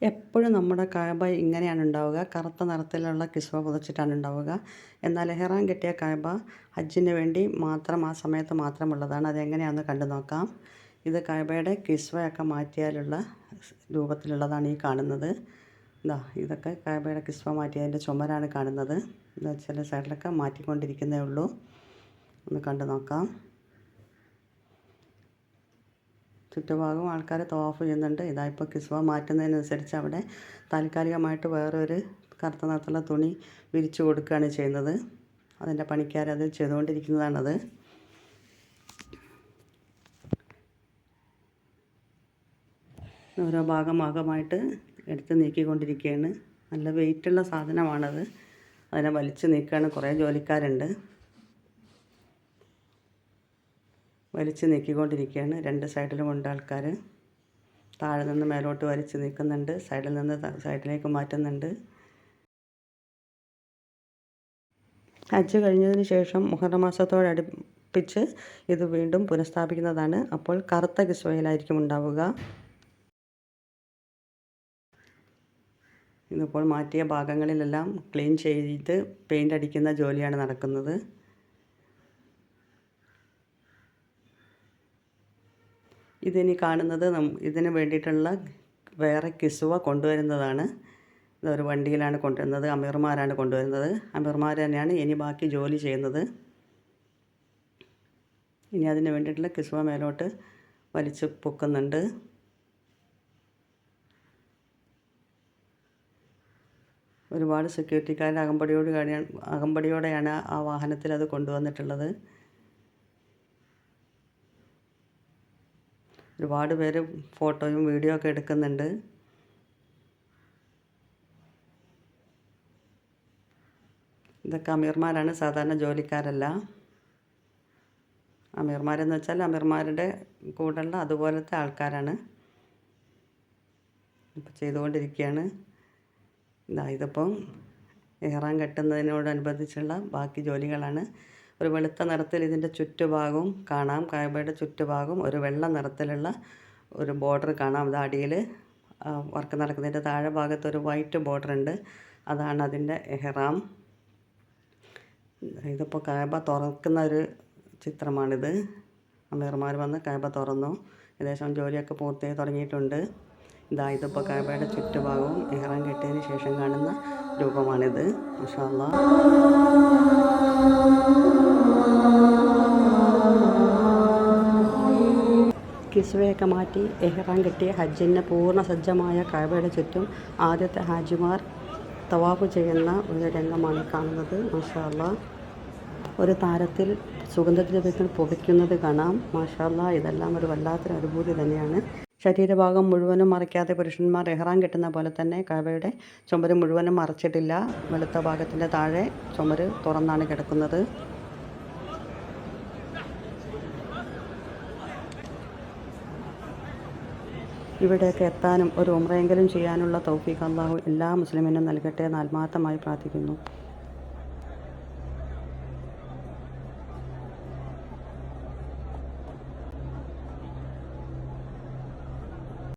എപ്പോഴും നമ്മുടെ കഅബ ഇങ്ങനെയാണ് ഉണ്ടാവുക. കറുത്ത നിറത്തിലുള്ള കിസ്വ പുതച്ചിട്ടാണ് ഉണ്ടാവുക. എന്നാൽ ഇഹ്റാം കെട്ടിയ കഅബ ഹജ്ജിന് വേണ്ടി മാത്രം ആ സമയത്ത് മാത്രമുള്ളതാണ്. അതെങ്ങനെയാണെന്ന് കണ്ടു നോക്കാം. ഇത് കഅബയുടെ കിസ്വയൊക്കെ മാറ്റിയാലുള്ള രൂപത്തിലുള്ളതാണ് ഈ കാണുന്നത്. ഇതൊക്കെ കഅബയുടെ കിസ്വ മാറ്റിയതിൻ്റെ ചുമരാണ് കാണുന്നത്. ചില സൈഡിലൊക്കെ മാറ്റിക്കൊണ്ടിരിക്കുന്നേ ഉള്ളൂ. ഒന്ന് കണ്ടു നോക്കാം. ചുറ്റുഭാഗവും ആൾക്കാർ തവാഫ് ചെയ്യുന്നുണ്ട്. ഇപ്പോൾ കിസ്വ മാറ്റുന്നതിനനുസരിച്ച് അവിടെ താൽക്കാലികമായിട്ട് വേറൊരു കറുത്ത നിറത്തുള്ള തുണി വിരിച്ചു കൊടുക്കുകയാണ് ചെയ്യുന്നത്. അതിൻ്റെ പണിക്കാരത് ചെയ്തുകൊണ്ടിരിക്കുന്നതാണത്. ഓരോ ഭാഗമായിട്ട് എടുത്ത് നീക്കിക്കൊണ്ടിരിക്കുകയാണ്. നല്ല വെയിറ്റുള്ള സാധനമാണത്. അതിനെ വലിച്ചു നീക്കുകയാണ്. കുറേ ജോലിക്കാരുണ്ട്. വലിച്ച് നീക്കിക്കൊണ്ടിരിക്കുകയാണ്. രണ്ട് സൈഡിലും ഉണ്ട് ആൾക്കാർ. താഴെ നിന്ന് മേലോട്ട് വലിച്ച് നീക്കുന്നുണ്ട്. സൈഡിൽ നിന്ന് സൈഡിലേക്ക് മാറ്റുന്നുണ്ട്. ഹജ്ജ് കഴിഞ്ഞതിന് ശേഷം മുഹറം മാസത്തോടടുപ്പിച്ച് ഇത് വീണ്ടും പുനഃസ്ഥാപിക്കുന്നതാണ്. അപ്പോൾ കറുത്ത കിസ്വയിലായിരിക്കും ഉണ്ടാവുക. ഇതിപ്പോൾ മാറ്റിയ ഭാഗങ്ങളിലെല്ലാം ക്ലീൻ ചെയ്ത് പെയിൻ്റ് അടിക്കുന്ന ജോലിയാണ് നടക്കുന്നത്. ഇതിനി കാണുന്നത് ഇതിന് വേണ്ടിയിട്ടുള്ള വേറെ കിസ്വ കൊണ്ടുവരുന്നതാണ്. ഇതൊരു വണ്ടിയിലാണ് കൊണ്ടുവരുന്നത്. അമീർമാരാണ് കൊണ്ടുവരുന്നത്. അമീർമാർ തന്നെയാണ് ഇനി ബാക്കി ജോലി ചെയ്യുന്നത്. ഇനി അതിന് വേണ്ടിയിട്ടുള്ള കിസ്വ മേലോട്ട് വലിച്ച് പൊക്കുന്നുണ്ട്. ഒരുപാട് സെക്യൂരിറ്റിക്കാരുടെ അകമ്പടിയോടെയാണ് ആ വാഹനത്തിൽ അത് കൊണ്ടുവന്നിട്ടുള്ളത്. ഒരുപാട് പേര് ഫോട്ടോയും വീഡിയോ ഒക്കെ എടുക്കുന്നുണ്ട്. ഇതൊക്കെ അമീർമാരാണ്, സാധാരണ ജോലിക്കാരല്ല. അമീർമാരെന്ന് വെച്ചാൽ അമീർമാരുടെ കൂടെയുള്ള അതുപോലത്തെ ആൾക്കാരാണ്. ഇപ്പോൾ ചെയ്തുകൊണ്ടിരിക്കുകയാണ്. ഇതിപ്പം ഇഹ്റാം കെട്ടുന്നതിനോടനുബന്ധിച്ചുള്ള ബാക്കി ജോലികളാണ്. ഒരു വെളുത്ത നിറത്തിൽ ഇതിൻ്റെ ചുറ്റുഭാഗവും കാണാം. കഅബയുടെ ചുറ്റുഭാഗം ഒരു വെള്ള നിറത്തിലുള്ള ഒരു ബോർഡർ കാണാം. അത് അടിയിൽ വർക്ക് നടക്കുന്നതിൻ്റെ താഴെ ഭാഗത്ത് ഒരു വൈറ്റ് ബോർഡർ ഉണ്ട്. അതാണ് അതിൻ്റെ ഇഹ്റാം. ഇതിപ്പോൾ കഅബ തുറക്കുന്ന ഒരു ചിത്രമാണിത്. അമീർമാർ വന്ന് കഅബ തുറന്നു. ഏകദേശം ജോലിയൊക്കെ പൂർത്തിയായി തുടങ്ങിയിട്ടുണ്ട്. ഇതിപ്പോൾ കഅബയുടെ ചുറ്റുഭാഗവും ഇഹ്റാം കെട്ടിയതിന് ശേഷം കാണുന്ന രൂപമാണിത്. മാഷാ അല്ലാഹ്. കിസ്വയൊക്കെ മാറ്റി ഇഹ്റാം കെട്ടിയ ഹജ്ജിന് പൂർണ്ണ സജ്ജമായ കഅബയുടെ ചുറ്റും ആദ്യത്തെ ഹാജിമാർ തവാഫ് ചെയ്യുന്ന ഒരു രംഗമാണ് കാണുന്നത്. മാഷാ അല്ലാഹ്. ഒരു താരത്തിൽ സുഗന്ധദ്രവ്യങ്ങൾ പുകയ്ക്കുന്നത് കാണാം. മാഷാ അല്ലാഹ്. ഇതെല്ലാം ഒരു വല്ലാത്തൊരു അനുഭൂതി തന്നെയാണ്. ശരീരഭാഗം മുഴുവനും മറയ്ക്കാതെ പുരുഷന്മാർ ഇഹ്റാം കെട്ടുന്ന പോലെ തന്നെ കഅബയുടെ ചുമര് മുഴുവനും മറച്ചിട്ടില്ല. വെളുത്ത ഭാഗത്തിൻ്റെ താഴെ ചുമര് തുറന്നാണ് കിടക്കുന്നത്. ഇവിടെയൊക്കെ എത്താനും ഒരു ഉംറയെങ്കിലും ചെയ്യാനുള്ള തൗഫീഖ് അല്ലാഹു എല്ലാ മുസ്ലിമിനും നൽകട്ടെ എന്ന് ആത്മാർത്ഥമായി പ്രാർത്ഥിക്കുന്നു.